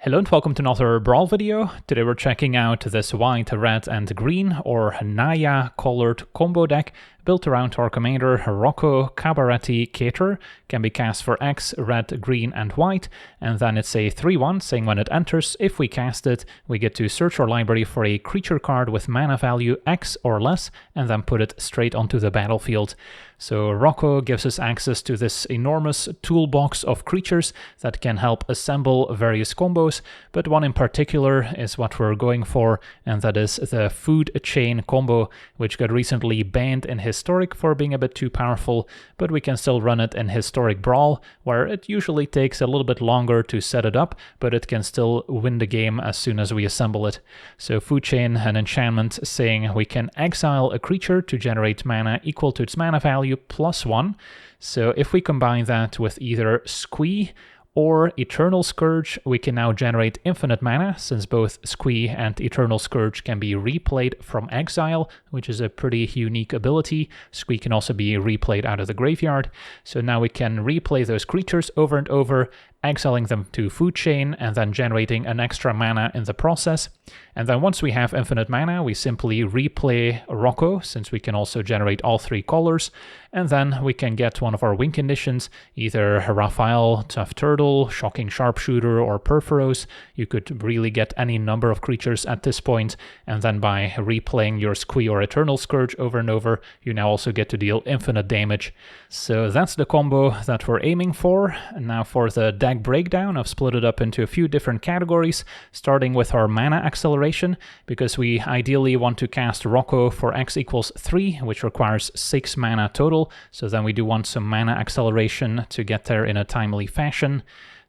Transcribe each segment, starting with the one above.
Hello and welcome to another Brawl video. Today we're checking out this white, red and green or Naya colored combo deck built around our commander Rocco Cabaretti Caterer. Can be cast for X, red, green and white, and then it's a 3/1 saying when it enters, if we cast it, we get to search our library for a creature card with mana value X or less and then put it straight onto the battlefield. So Rocco gives us access to this enormous toolbox of creatures that can help assemble various combos, but one in particular is what we're going for, and that is the food chain combo, which got recently banned in Historic for being a bit too powerful, but we can still run it in Historic Brawl, where it usually takes a little bit longer to set it up, but it can still win the game as soon as we assemble it. So food chain, an enchantment saying we can exile a creature to generate mana equal to its mana value +1. So if we combine that with either Squee or Eternal Scourge, we can now generate infinite mana, since both Squee and Eternal Scourge can be replayed from exile, which is a pretty unique ability. Squee can also be replayed out of the graveyard. So now we can replay those creatures over and over, exiling them to food chain and then generating an extra mana in the process. And then once we have infinite mana, we simply replay Rocco, since we can also generate all three colors, and then we can get one of our win conditions, either Raphael, Tough Turtle, Shocking Sharpshooter, or Perforos. You could really get any number of creatures at this point, and then by replaying your Squee or Eternal Scourge over and over, you now also get to deal infinite damage. So that's the combo that we're aiming for. And now for the deck breakdown, I've split it up into a few different categories, starting with our mana acceleration, because we ideally want to cast Rocco for X equals 3, which requires 6 mana total, so then we do want some mana acceleration to get there in a timely fashion.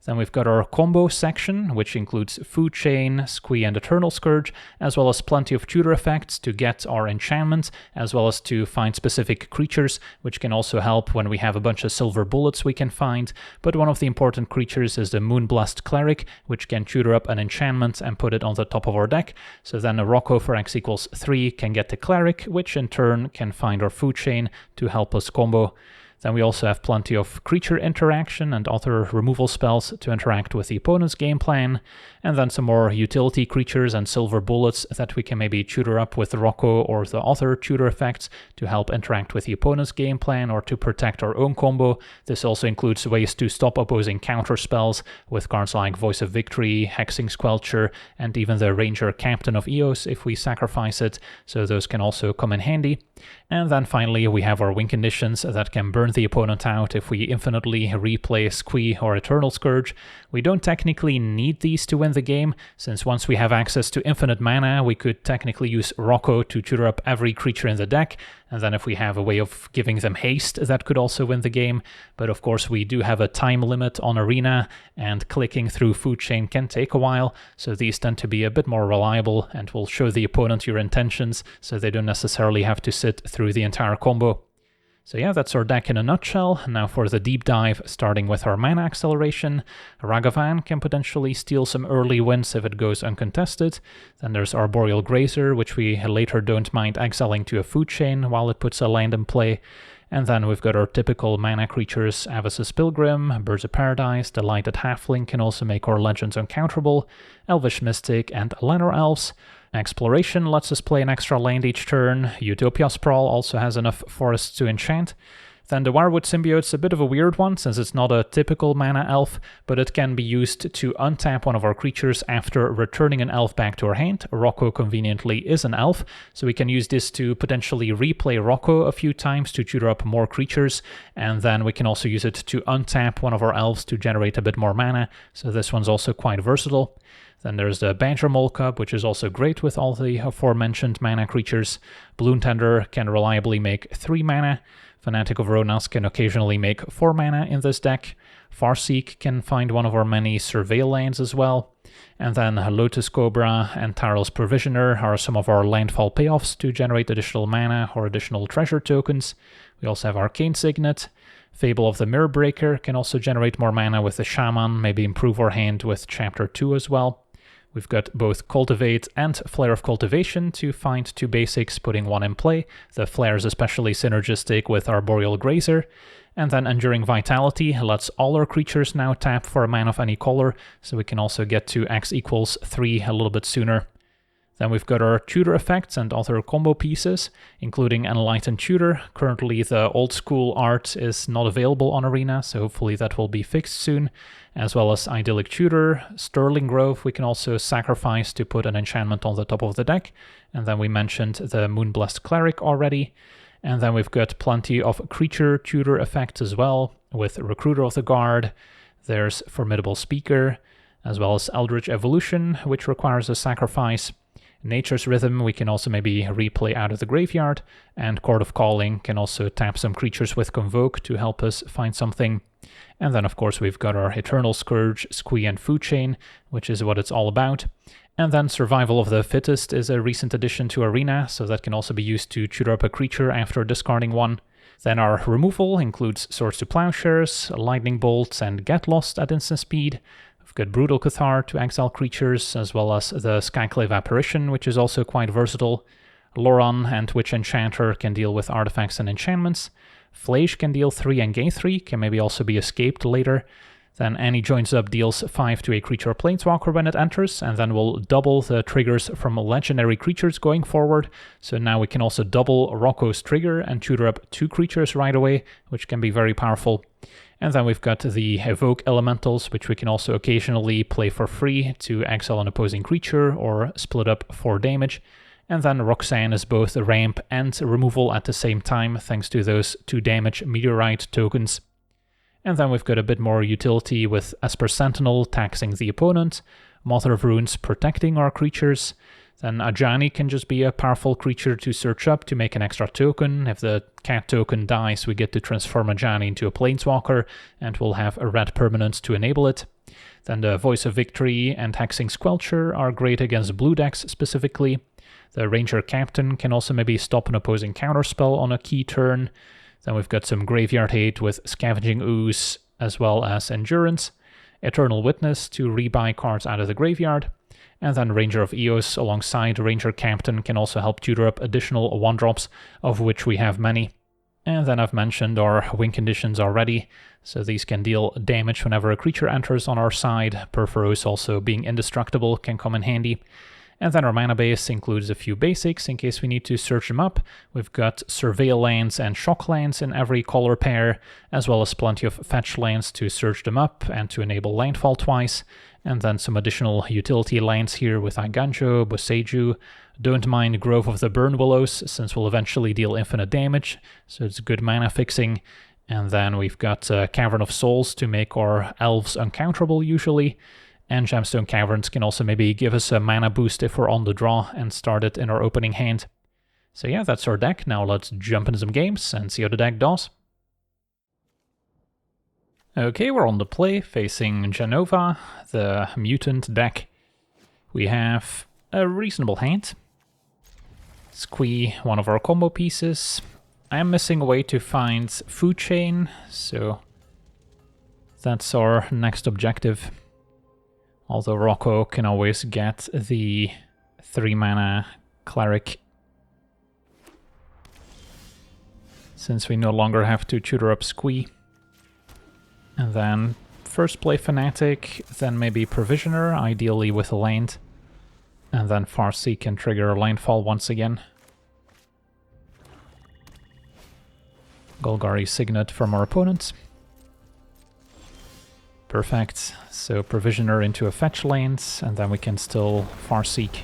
Then we've got our combo section, which includes Food Chain, Squee and Eternal Scourge, as well as plenty of tutor effects to get our enchantments, as well as to find specific creatures, which can also help when we have a bunch of silver bullets we can find. But one of the important creatures is the Moonblast Cleric, which can tutor up an enchantment and put it on the top of our deck. So then a Rocco for X equals 3 can get the Cleric, which in turn can find our Food Chain to help us combo. Then we also have plenty of creature interaction and other removal spells to interact with the opponent's game plan, and then some more utility creatures and silver bullets that we can maybe tutor up with Rocco or the other tutor effects to help interact with the opponent's game plan or to protect our own combo. This also includes ways to stop opposing counter spells with cards like Voice of Victory, Hexing Squelcher, and even the Ranger Captain of Eos if we sacrifice it, so those can also come in handy. And then finally we have our win conditions that can burn the opponent out if we infinitely replay Squee or Eternal Scourge. We don't technically need these to win the game, since once we have access to infinite mana, we could technically use Rocco to tutor up every creature in the deck, and then if we have a way of giving them haste, that could also win the game. But of course we do have a time limit on Arena, and clicking through Food Chain can take a while, so these tend to be a bit more reliable and will show the opponent your intentions, so they don't necessarily have to sit through the entire combo. So yeah, that's our deck in a nutshell. Now for the deep dive, starting with our mana acceleration. Ragavan can potentially steal some early wins if it goes uncontested. Then there's Arboreal Grazer, which we later don't mind exiling to a food chain while it puts a land in play. And then we've got our typical mana creatures, Avis's Pilgrim, Birds of Paradise, Delighted Halfling can also make our legends uncounterable, Elvish Mystic, and Llanowar Elves. Exploration lets us play an extra land each turn. Utopia Sprawl also has enough forests to enchant. Then the Wirewood Symbiote's a bit of a weird one, since it's not a typical mana elf, but it can be used to untap one of our creatures after returning an elf back to our hand. Rocco conveniently is an elf, so we can use this to potentially replay Rocco a few times to tutor up more creatures, and then we can also use it to untap one of our elves to generate a bit more mana, so this one's also quite versatile. Then there's the Badger Mole Cub, which is also great with all the aforementioned mana creatures. Bloom Tender can reliably make 3 mana. Fanatic of Ronas can occasionally make 4 mana in this deck. Farseek can find one of our many Surveil lands as well. And then Lotus Cobra and Tyrell's Provisioner are some of our landfall payoffs to generate additional mana or additional treasure tokens. We also have Arcane Signet. Fable of the Mirror Breaker can also generate more mana with the Shaman, maybe improve our hand with Chapter 2 as well. We've got both Cultivate and Flare of Cultivation to find 2 basics, putting one in play. The Flare is especially synergistic with Arboreal Grazer. And then Enduring Vitality lets all our creatures now tap for a mana of any color, so we can also get to X equals 3 a little bit sooner. Then we've got our tutor effects and other combo pieces, including Enlightened Tutor. Currently the old school art is not available on Arena, so hopefully that will be fixed soon, as well as Idyllic Tutor, Sterling Grove we can also sacrifice to put an enchantment on the top of the deck, and then we mentioned the Moonblessed Cleric already. And then we've got plenty of creature tutor effects as well, with Recruiter of the Guard, there's Formidable Speaker, as well as Eldritch Evolution, which requires a sacrifice. Nature's Rhythm we can also maybe replay out of the graveyard, and Court of Calling can also tap some creatures with Convoke to help us find something. And then of course we've got our Eternal Scourge, Squee and Food Chain, which is what it's all about. And then Survival of the Fittest is a recent addition to Arena, so that can also be used to tutor up a creature after discarding one. Then our removal includes Swords to Plowshares, Lightning Bolts and Get Lost at instant speed. We've got Brutal Cathar to exile creatures, as well as the Skyclave Apparition, which is also quite versatile. Loran and Witch Enchanter can deal with artifacts and enchantments. Flage can deal 3 and gain 3, can maybe also be escaped later. Then Annie Joins Up deals 5 to a creature or planeswalker when it enters, and then we'll double the triggers from legendary creatures going forward. So now we can also double Rocco's trigger and tutor up 2 creatures right away, which can be very powerful. And then we've got the Evoke Elementals, which we can also occasionally play for free to exile an opposing creature or split up for damage. And then Roxanne is both ramp and removal at the same time, thanks to those 2 damage Meteorite tokens. And then we've got a bit more utility with Esper Sentinel taxing the opponent, Mother of Runes protecting our creatures. Then Ajani can just be a powerful creature to search up to make an extra token. If the cat token dies, we get to transform Ajani into a planeswalker, and we'll have a red permanent to enable it. Then the Voice of Victory and Hexing Squelcher are great against blue decks specifically. The Ranger Captain can also maybe stop an opposing counterspell on a key turn. Then we've got some Graveyard Hate with Scavenging Ooze, as well as Endurance. Eternal Witness to rebuy cards out of the graveyard. And then Ranger of Eos alongside Ranger Captain can also help tutor up additional 1-drops, of which we have many. And then I've mentioned our win conditions already, so these can deal damage whenever a creature enters on our side. Perforos also being indestructible can come in handy. And then our mana base includes a few basics in case we need to search them up. We've got Surveil lands and Shock lands in every color pair, as well as plenty of fetch lands to search them up and to enable landfall twice. And then some additional utility lands here with Iganjo, Boseiju. Don't mind Grove of the Burn Willows, since we'll eventually deal infinite damage, so it's good mana fixing. And then we've got Cavern of Souls to make our elves uncounterable usually. And Gemstone Caverns can also maybe give us a mana boost if we're on the draw and start it in our opening hand. So yeah, that's our deck. Now let's jump into some games and see how the deck does. Okay, we're on the play, facing Jenova, the mutant deck. We have a reasonable hand. Squee, one of our combo pieces. I am missing a way to find Food Chain, so that's our next objective. Although Rocco can always get the 3-mana Cleric, since we no longer have to tutor up Squee. And then first play Fanatic, then maybe Provisioner, ideally with a land. And then Farseek can trigger Landfall once again. Golgari Signet from our opponent. Perfect. So Provisioner into a fetch land, and then we can still Farseek.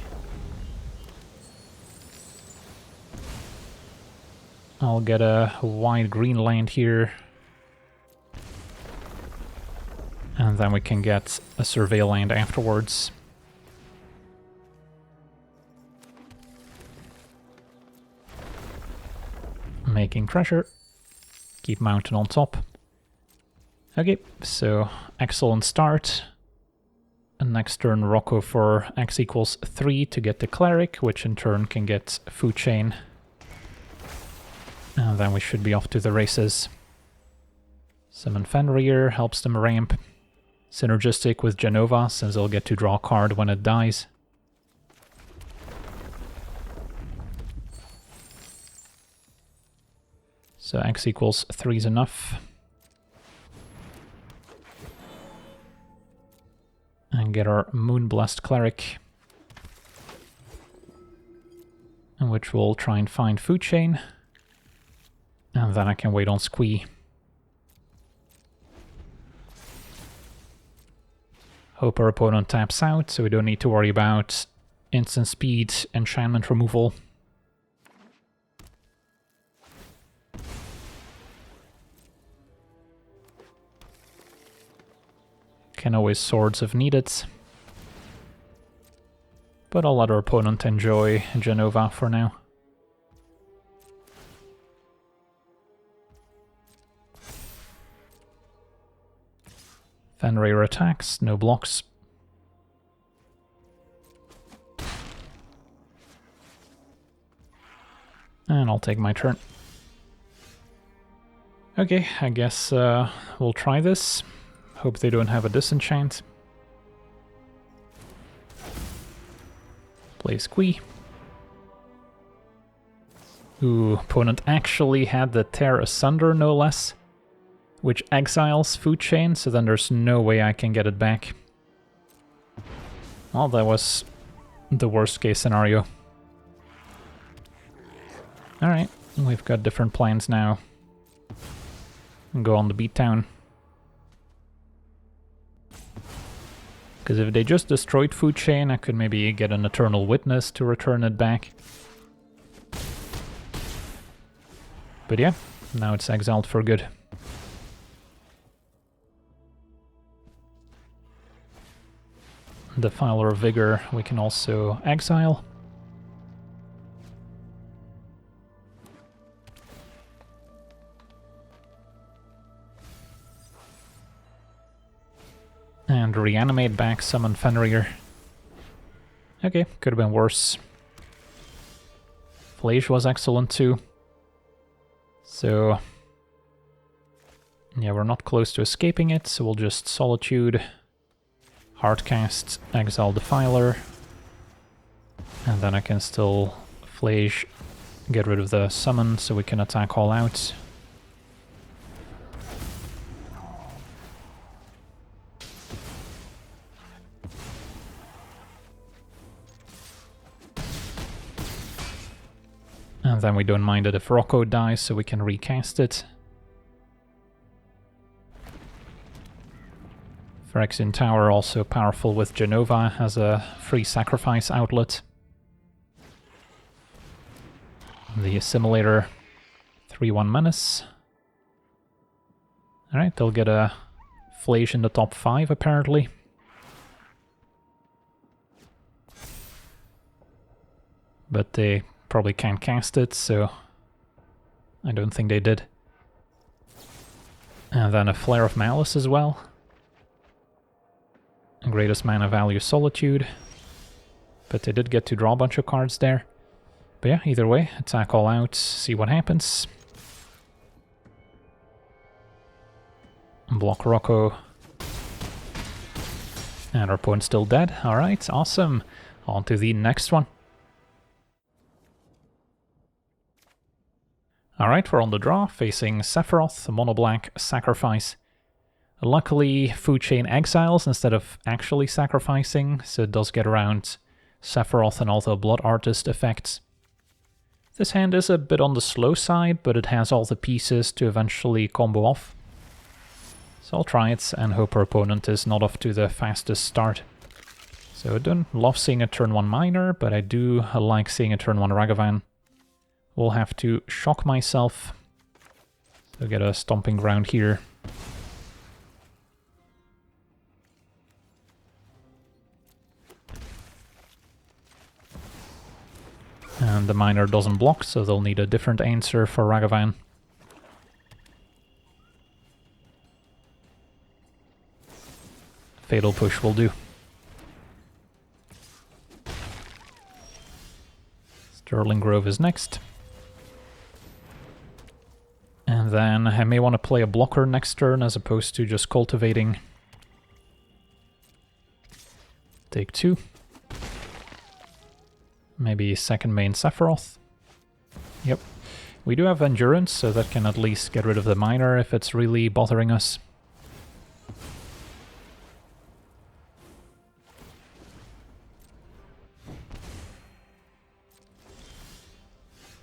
I'll get a white-green land here. And then we can get a Surveil land afterwards. Making pressure. Keep Mountain on top. Okay, so excellent start. And next turn Rocco for X equals 3 to get the Cleric, which in turn can get Food Chain. And then we should be off to the races. Summon Fenrir helps them ramp. Synergistic with Jenova, since they'll get to draw a card when it dies. So X equals 3 is enough. get our Moonblast Cleric, in which we'll try and find Food Chain, and then I can wait on Squee. Hope our opponent taps out, so we don't need to worry about instant speed enchantment removal. Can always swords if needed. But I'll let our opponent enjoy Jenova for now. Fenrir attacks, no blocks. And I'll take my turn. Okay, I guess we'll try this. Hope they don't have a disenchant. Play Squee. Ooh, opponent actually had the Tear Asunder, no less, which exiles Food Chain, so then there's no way I can get it back. Well, that was the worst case scenario. Alright, we've got different plans now. Go on the beatdown. Because if they just destroyed Food Chain, I could maybe get an Eternal Witness to return it back. But yeah, now it's exiled for good. Defiler of Vigor we can also exile. And reanimate back, summon Fenrir. Okay, could have been worse. Flage was excellent too. So yeah, we're not close to escaping it, so we'll just Solitude, Hardcast, exile Defiler, and then I can still Flage, get rid of the summon so we can attack all out. And then we don't mind it if Rocco dies, so we can recast it. Phyrexian Tower also powerful with Jenova as a free sacrifice outlet. The Assimilator, 3/1 Menace. Alright, they'll get a Flage in the top 5 apparently. But they probably can't cast it, so I don't think they did. And then a Flare of Malice as well. Greatest mana value Solitude. But they did get to draw a bunch of cards there. But yeah, either way, attack all out, see what happens. Block Rocco. And our opponent's still dead. Alright, awesome. On to the next one. Alright, we're on the draw, facing Sephiroth, Mono Black, Sacrifice. Luckily, Food Chain exiles instead of actually sacrificing, so it does get around Sephiroth and all the Blood Artist effects. This hand is a bit on the slow side, but it has all the pieces to eventually combo off. So I'll try it and hope our opponent is not off to the fastest start. So I don't love seeing a turn 1 Miner, but I do like seeing a turn 1 Ragavan. We'll have to shock myself. So get a stomping ground here. And the Miner doesn't block, so they'll need a different answer for Ragavan. Fatal Push will do. Sterling Grove is next. And then I may want to play a blocker next turn as opposed to just cultivating. Take 2. Maybe second main Sephiroth. Yep. We do have Endurance, so that can at least get rid of the Miner if it's really bothering us.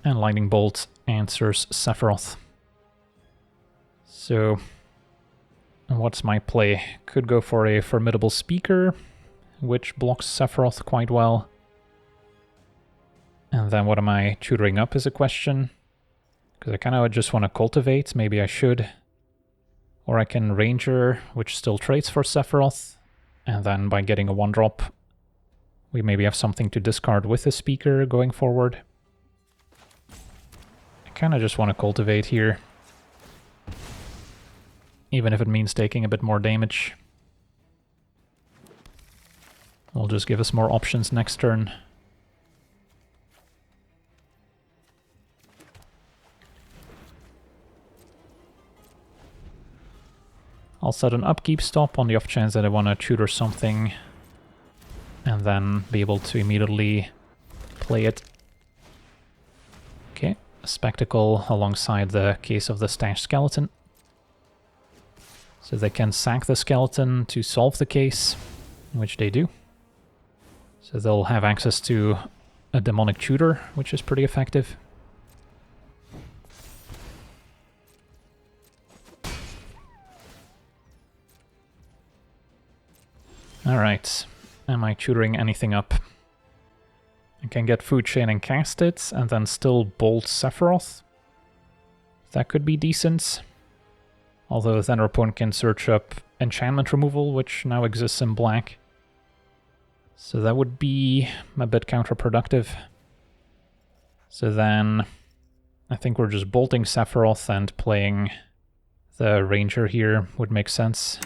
And Lightning Bolt answers Sephiroth. So, what's my play? Could go for a Formidable Speaker, which blocks Sephiroth quite well. And then what am I tutoring up is a question. Because I kind of just want to cultivate, maybe I should. Or I can Ranger, which still trades for Sephiroth. And then by getting a 1-drop, we maybe have something to discard with the speaker going forward. I kind of just want to cultivate here. Even if it means taking a bit more damage. Will just give us more options next turn. I'll set an upkeep stop on the off chance that I want to tutor something and then be able to immediately play it. Okay, a spectacle alongside the case of the stashed skeleton. So they can sack the skeleton to solve the case, which they do. So they'll have access to a demonic tutor, which is pretty effective. Alright, am I tutoring anything up? I can get Food Chain and cast it, and then still bolt Sephiroth. That could be decent. Although then our opponent can search up enchantment removal, which now exists in black. So that would be a bit counterproductive. So then I think we're just bolting Sephiroth and playing the Ranger here would make sense.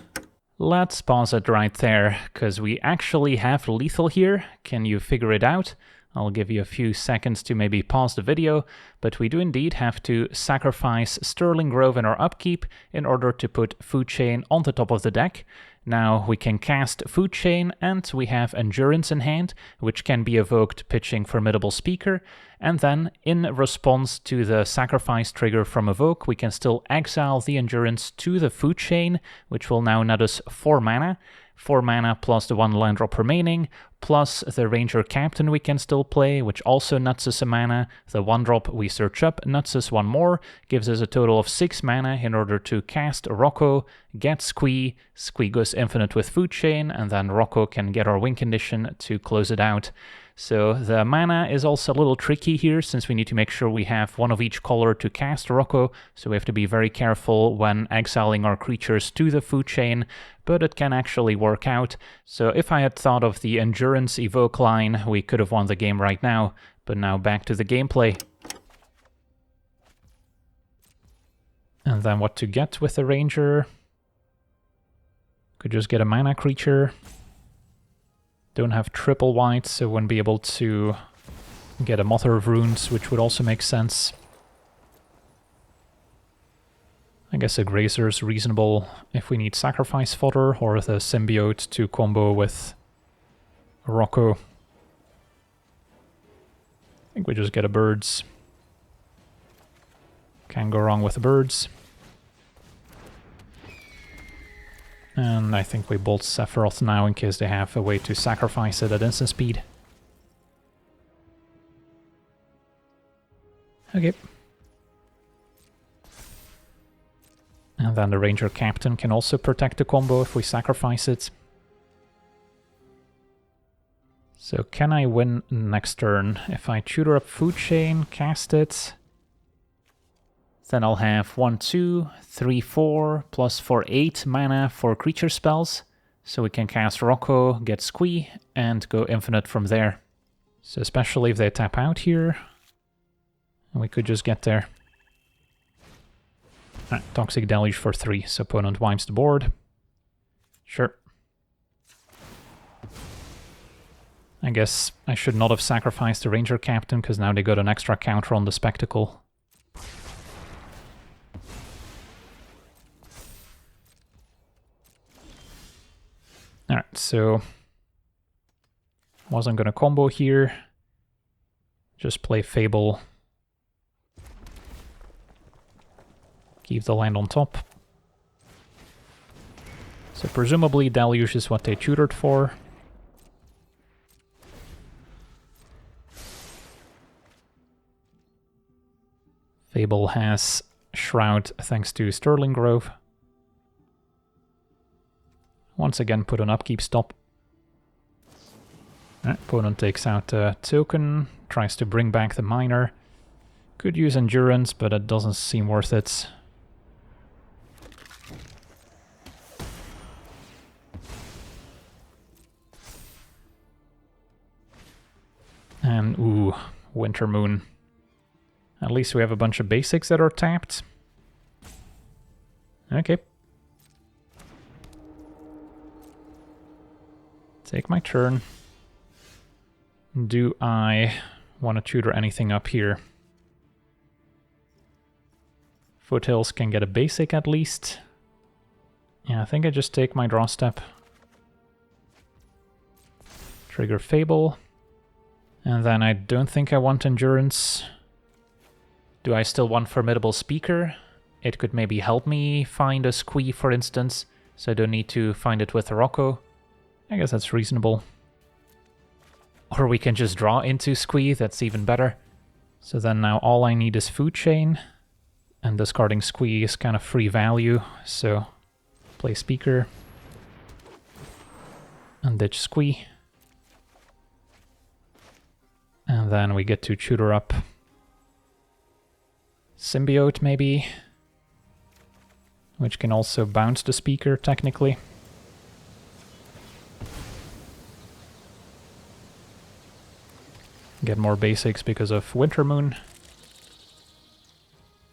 Let's pause it right there, because we actually have lethal here. Can you figure it out? I'll give you a few seconds to maybe pause the video, but we do indeed have to sacrifice Sterling Grove in our upkeep in order to put Food Chain on the top of the deck. Now we can cast Food Chain and we have Endurance in hand, which can be evoked pitching Formidable Speaker, and then in response to the sacrifice trigger from Evoke, we can still exile the Endurance to the Food Chain, which will now net us 4 mana. 4 mana plus the 1 land drop remaining, plus the Ranger Captain we can still play, which also nuts us a mana. The 1 drop we search up nuts us 1 more, gives us a total of 6 mana in order to cast Rocco, get Squee, Squee goes infinite with Food Chain, and then Rocco can get our win condition to close it out. So the mana is also a little tricky here, since we need to make sure we have 1 of each color to cast Rocco, so we have to be very careful when exiling our creatures to the Food Chain, but it can actually work out. So if I had thought of the Endurance Evoke line, we could have won the game right now, but now back to the gameplay. And then what to get with the Ranger? Could just get a mana creature. Don't have triple white, so wouldn't be able to get a Mother of Runes, which would also make sense. I guess a Grazer is reasonable if we need Sacrifice Fodder, or the Symbiote to combo with Rocco. I think we just get a Birds. Can't go wrong with the Birds. And I think we bolt Sephiroth now in case they have a way to sacrifice it at instant speed. Okay. And then the Ranger Captain can also protect the combo if we sacrifice it. So can I win next turn? If I tutor up Food Chain, cast it, then I'll have 1, 2, 3, 4, plus 4, 8 mana for creature spells. So we can cast Rocco, get Squee, and go infinite from there. So especially if they tap out here, we could just get there. Alright, Toxic Deluge for 3, so opponent wipes the board. Sure. I guess I should not have sacrificed the Ranger Captain, because now they got an extra counter on the Spectacle. Alright, so wasn't gonna combo here. Just play Fable. Keep the land on top. So presumably Deluge is what they tutored for. Fable has Shroud thanks to Sterling Grove. Once again put on upkeep stop. Opponent takes out a token, tries to bring back the miner. Could use endurance, but it doesn't seem worth it. And ooh, Winter Moon. At least we have a bunch of basics that are tapped. Okay. Take my turn. Do I want to tutor anything up here? Foothills can get a basic at least. Yeah, I think I just take my draw step. Trigger Fable. And then I don't think I want endurance. Do I still want Formidable Speaker? It could maybe help me find a Squee, for instance, so I don't need to find it with Rocco. I guess that's reasonable. Or we can just draw into Squee, that's even better. So then now all I need is Food Chain, and discarding Squee is kind of free value, so play Speaker. And ditch Squee. And then we get to tutor up Symbiote, maybe, which can also bounce the Speaker, technically. Get more basics because of Winter Moon.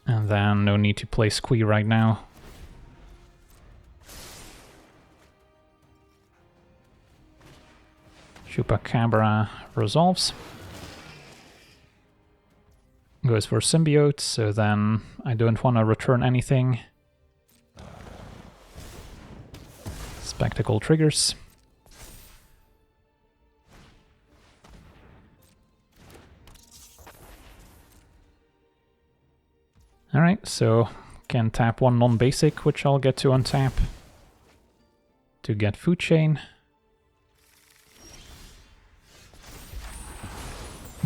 And then no need to play Squee right now. Chupacabra resolves. Goes for Symbiote, so then I don't want to return anything. Spectacle triggers. Alright, so can tap one non-basic, which I'll get to untap. To get Food Chain.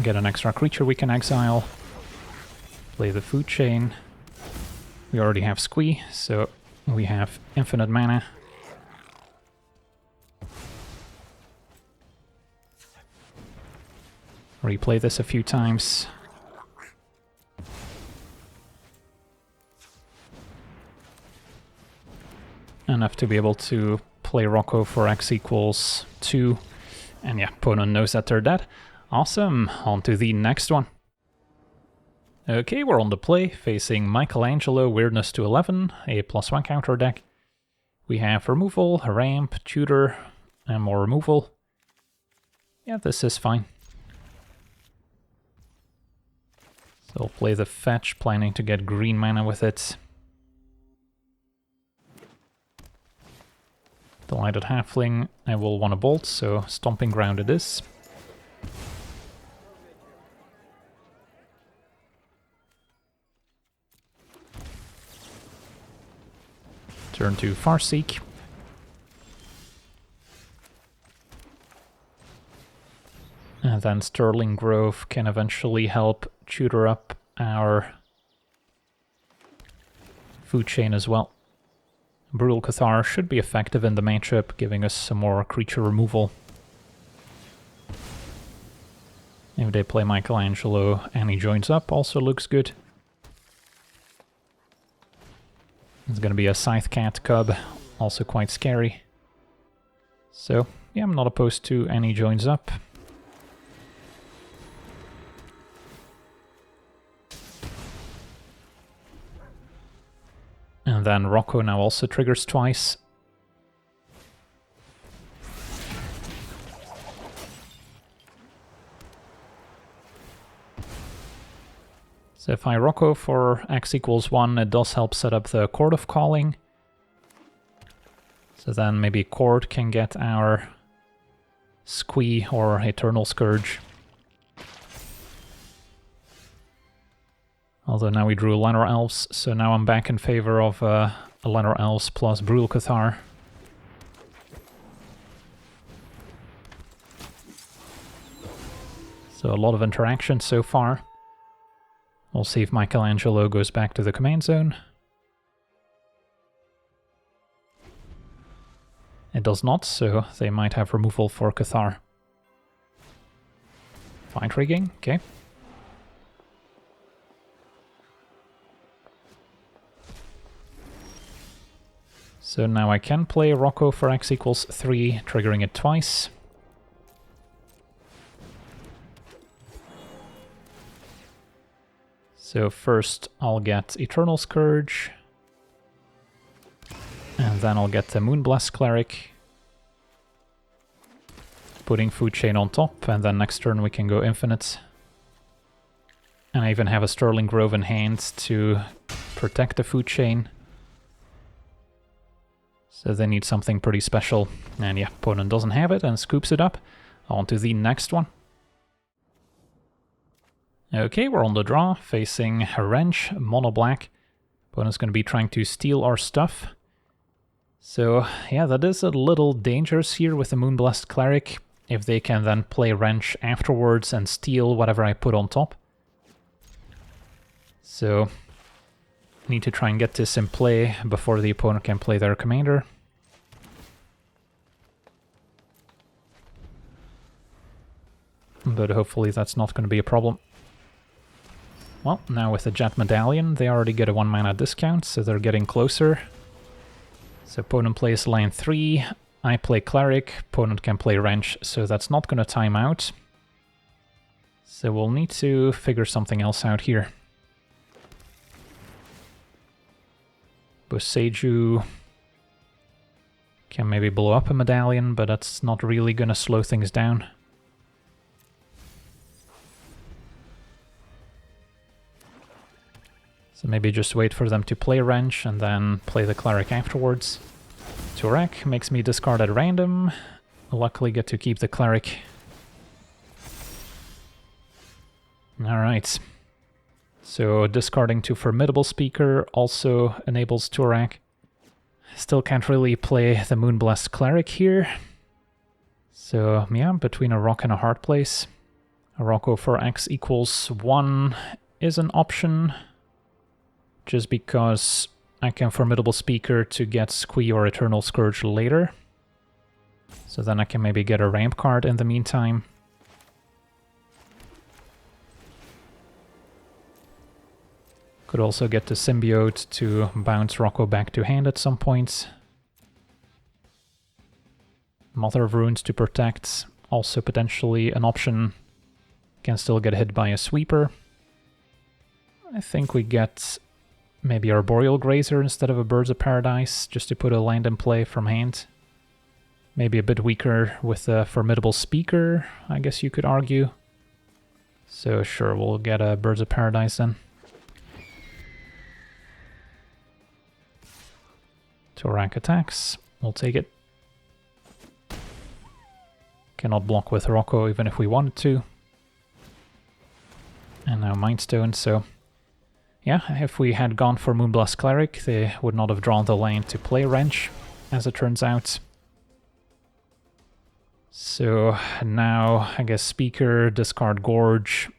Get an extra creature we can exile. Play the Food Chain. We already have Squee, so we have infinite mana. Replay this a few times. Enough to be able to play Rocco for X equals 2. And yeah, opponent knows that they're dead. Awesome, on to the next one. Okay, we're on the play, facing Michelangelo, Weirdness to 11, a +1 counter deck. We have removal, ramp, tutor, and more removal. Yeah, this is fine. So I'll play the fetch, planning to get green mana with it. Delighted Halfling, I will want a bolt, so Stomping Ground it is. Turn to Farseek. And then Sterling Grove can eventually help tutor up our Food Chain as well. Brutal Cathar should be effective in the matchup, giving us some more creature removal. If they play Michelangelo and he joins up, also looks good. It's gonna be a Scythe Cat Cub, also quite scary. So, yeah, I'm not opposed to any joins up. And then Rocco now also triggers twice. So if I Rocco for X equals 1, it does help set up the Chord of Calling. So then maybe Chord can get our Squee or Eternal Scourge. Although now we drew Llanowar Elves, so now I'm back in favor of Llanowar Elves plus Brutal Cathar. So a lot of interaction so far. We'll see if Michelangelo goes back to the command zone. It does not, so they might have removal for Cathar. Fight rigging, okay. So now I can play Rocco for x equals 3, triggering it twice. So first I'll get Eternal Scourge, and then I'll get the Moonblast Cleric, putting Food Chain on top, and then next turn we can go Infinite. And I even have a Sterling Grove in hand to protect the Food Chain. So they need something pretty special, and yeah, opponent doesn't have it and scoops it up. On to the next one. Okay, we're on the draw, facing Wrench, mono black. Opponent's going to be trying to steal our stuff. So yeah, that is a little dangerous here with the Moonblast Cleric, if they can then play Wrench afterwards and steal whatever I put on top. So need to try and get this in play before the opponent can play their commander. But hopefully that's not going to be a problem. Well, now with the Jet Medallion, they already get a 1 mana discount, so they're getting closer. So opponent plays line 3, I play Cleric, opponent can play Wrench, so that's not going to time out. So we'll need to figure something else out here. Boseiju can maybe blow up a Medallion, but that's not really going to slow things down. So maybe just wait for them to play Wrench and then play the Cleric afterwards. Turek makes me discard at random. Luckily get to keep the Cleric. Alright. So discarding to Formidable Speaker also enables Turek. Still can't really play the Moonblast Cleric here. So yeah, between a rock and a hard place. A Rocco for x equals 1 is an option. Just because I can Formidable Speaker to get Squee or Eternal Scourge later. So then I can maybe get a ramp card in the meantime. Could also get the Symbiote to bounce Rocco back to hand at some point. Mother of Runes to protect, also potentially an option. Can still get hit by a Sweeper. I think we get maybe Arboreal Grazer instead of a Birds of Paradise, just to put a land in play from hand. Maybe a bit weaker with a Formidable Speaker, I guess you could argue. So sure, we'll get a Birds of Paradise then. Turek attacks, we'll take it. Cannot block with Rocco even if we wanted to. And now Mind Stone, so yeah, if we had gone for Moonblast Cleric, they would not have drawn the land to play Wrench, as it turns out. So now, I guess Speaker, discard Gorge,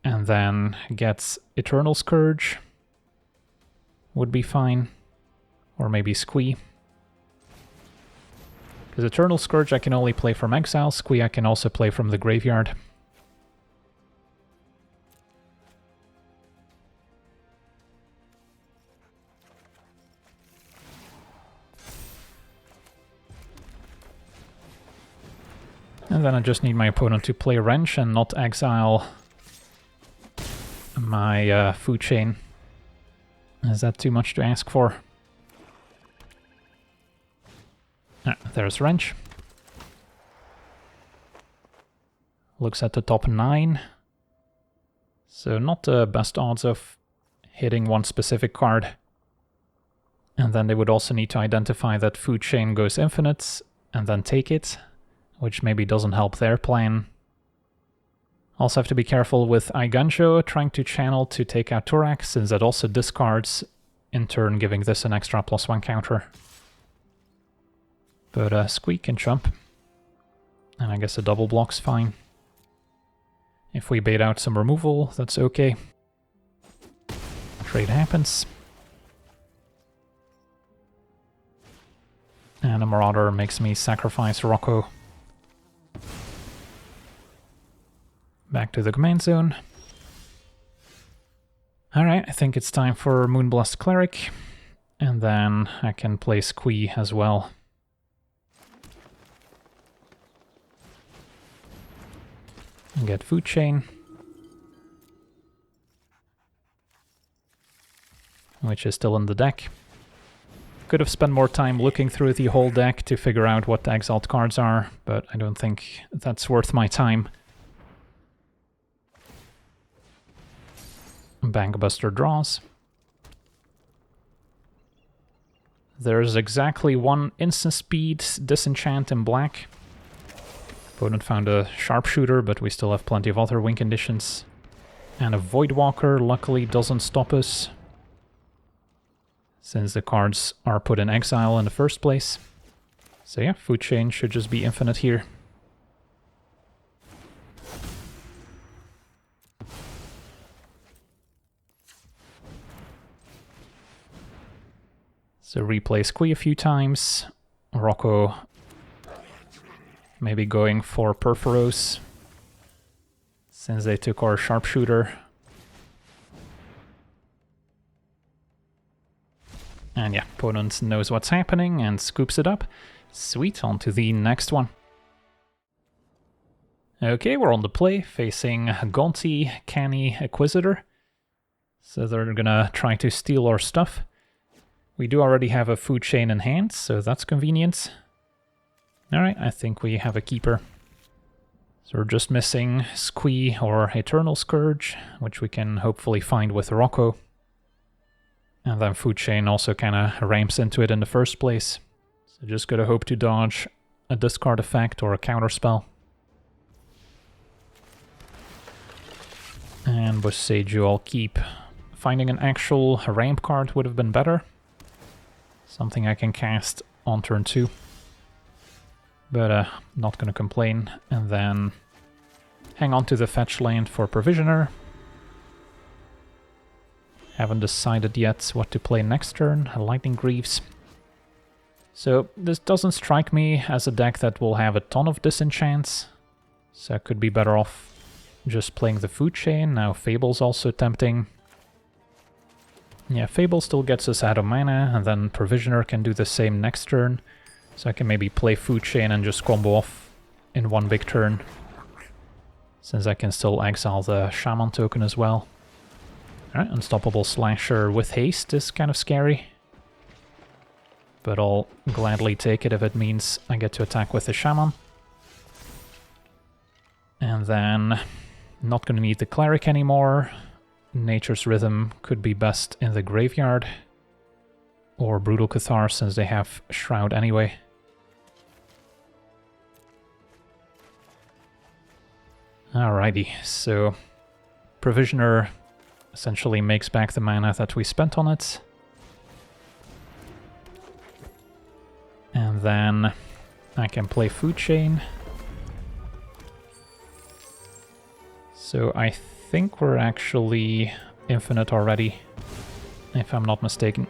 and then gets Eternal Scourge. Would be fine. Or maybe Squee. Because Eternal Scourge I can only play from exile, Squee I can also play from the graveyard. And then I just need my opponent to play Wrench and not exile my Food Chain. Is that too much to ask for? Ah, there's Wrench. Looks at the top 9. So not the best odds of hitting one specific card. And then they would also need to identify that Food Chain goes infinite and then take it, which maybe doesn't help their plan. Also have to be careful with Iganjo trying to channel to take out Turek, since that also discards, in turn giving this an extra +1 counter. But Squee can jump. And I guess a double block's fine. If we bait out some removal, that's okay. Trade happens. And a Marauder makes me sacrifice Rocco. Back to the command zone. Alright, I think it's time for Moonblast Cleric. And then I can play Squee as well. And get Food Chain. Which is still in the deck. Could have spent more time looking through the whole deck to figure out what the exiled cards are, but I don't think that's worth my time. Bankbuster draws. There's exactly one instant speed disenchant in black. Opponent found a sharpshooter, but we still have plenty of other win conditions. And a Voidwalker luckily doesn't stop us, since the cards are put in exile in the first place. So yeah, Food Chain should just be infinite here. So replay Squee a few times. Rocco maybe going for Perforos, since they took our sharpshooter. And yeah, opponent knows what's happening and scoops it up. Sweet, on to the next one. Okay, we're on the play, facing Gonti, Canny, Acquisitor. So they're gonna try to steal our stuff. We do already have a Food Chain in hand, so that's convenient. Alright, I think we have a keeper. So we're just missing Squee or Eternal Scourge, which we can hopefully find with Rocco. And then Food Chain also kind of ramps into it in the first place. So just gotta hope to dodge a discard effect or a counterspell. And Boseiju I'll keep. Finding an actual ramp card would have been better. Something I can cast on turn 2. But not gonna complain. And then hang on to the fetch land for Provisioner. Haven't decided yet what to play next turn. Lightning Greaves. So this doesn't strike me as a deck that will have a ton of disenchants. So I could be better off just playing the Food Chain. Now Fable's also tempting. Yeah, Fable still gets us out of mana, and then Provisioner can do the same next turn. So I can maybe play Food Chain and just combo off in one big turn, since I can still exile the Shaman token as well. Alright, Unstoppable Slasher with haste is kind of scary, but I'll gladly take it if it means I get to attack with the Shaman. And then, not gonna need the Cleric anymore. Nature's Rhythm could be best in the graveyard, or Brutal Cathar since they have Shroud anyway. Alrighty, so Provisioner essentially makes back the mana that we spent on it. And then I can play Food Chain. So I think we're actually infinite already, if I'm not mistaken.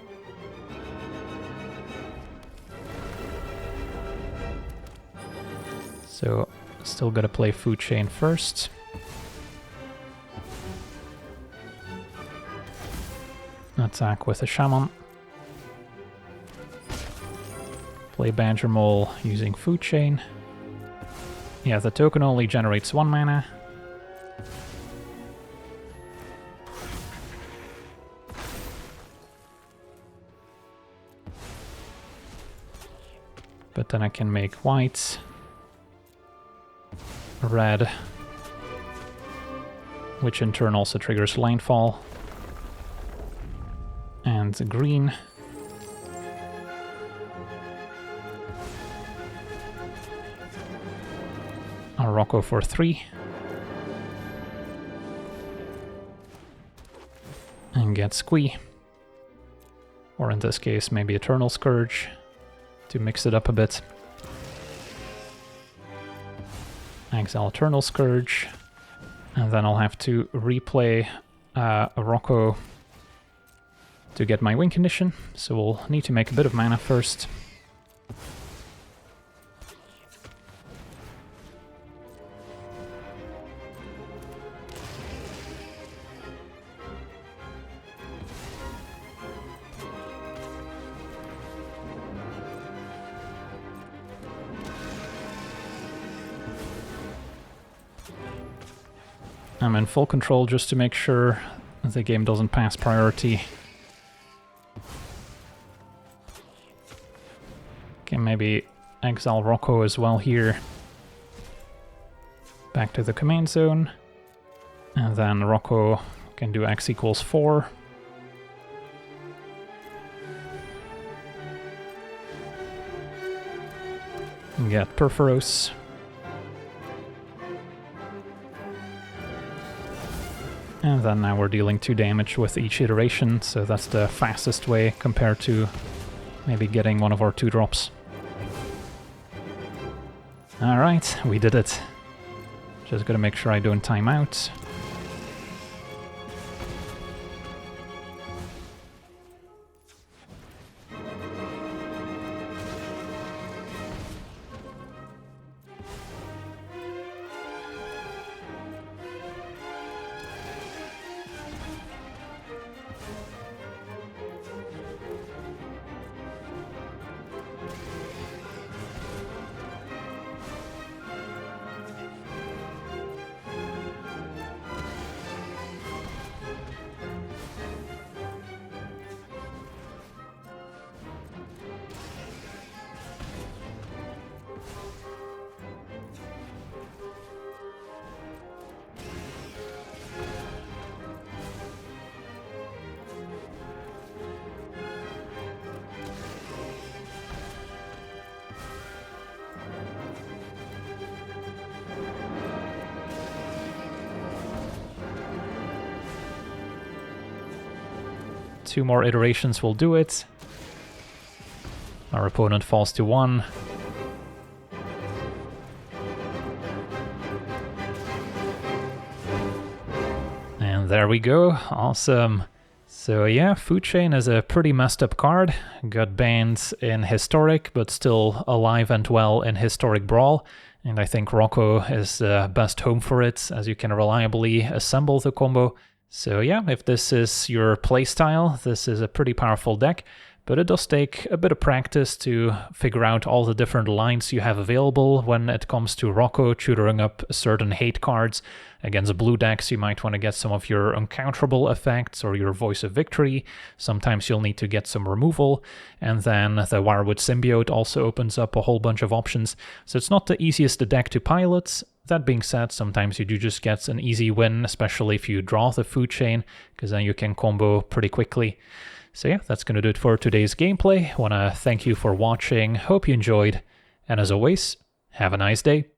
So still gotta play Food Chain first. Attack with a Shaman. Play Badger Mole using Food Chain. Yeah, the token only generates 1 mana. But then I can make white, red, which in turn also triggers Landfall, and green. A Rocco for 3. And get Squee. Or in this case, maybe Eternal Scourge to mix it up a bit. Exile Eternal Scourge. And then I'll have to replay a Rocco to get my win condition, so we'll need to make a bit of mana first. I'm in full control just to make sure the game doesn't pass priority. Okay, maybe exile Rocco as well here. Back to the command zone. And then Rocco can do x equals 4. And get Perforos. And then now we're dealing 2 damage with each iteration, so that's the fastest way compared to maybe getting one of our 2 drops. Alright, we did it. Just gotta make sure I don't time out. Two more iterations will do it. Our opponent falls to 1. And there we go, awesome. So yeah, Food Chain is a pretty messed up card. Got banned in Historic, but still alive and well in Historic Brawl. And I think Rocco is the best home for it, as you can reliably assemble the combo. So yeah, if this is your playstyle, this is a pretty powerful deck, but it does take a bit of practice to figure out all the different lines you have available when it comes to Rocco tutoring up certain hate cards. Against blue decks, you might want to get some of your uncounterable effects or your Voice of Victory. Sometimes you'll need to get some removal, and then the Wirewood Symbiote also opens up a whole bunch of options. So it's not the easiest deck to pilot. That being said, sometimes you do just get an easy win, especially if you draw the Food Chain, because then you can combo pretty quickly. So yeah, that's going to do it for today's gameplay. I want to thank you for watching, hope you enjoyed, and as always, have a nice day.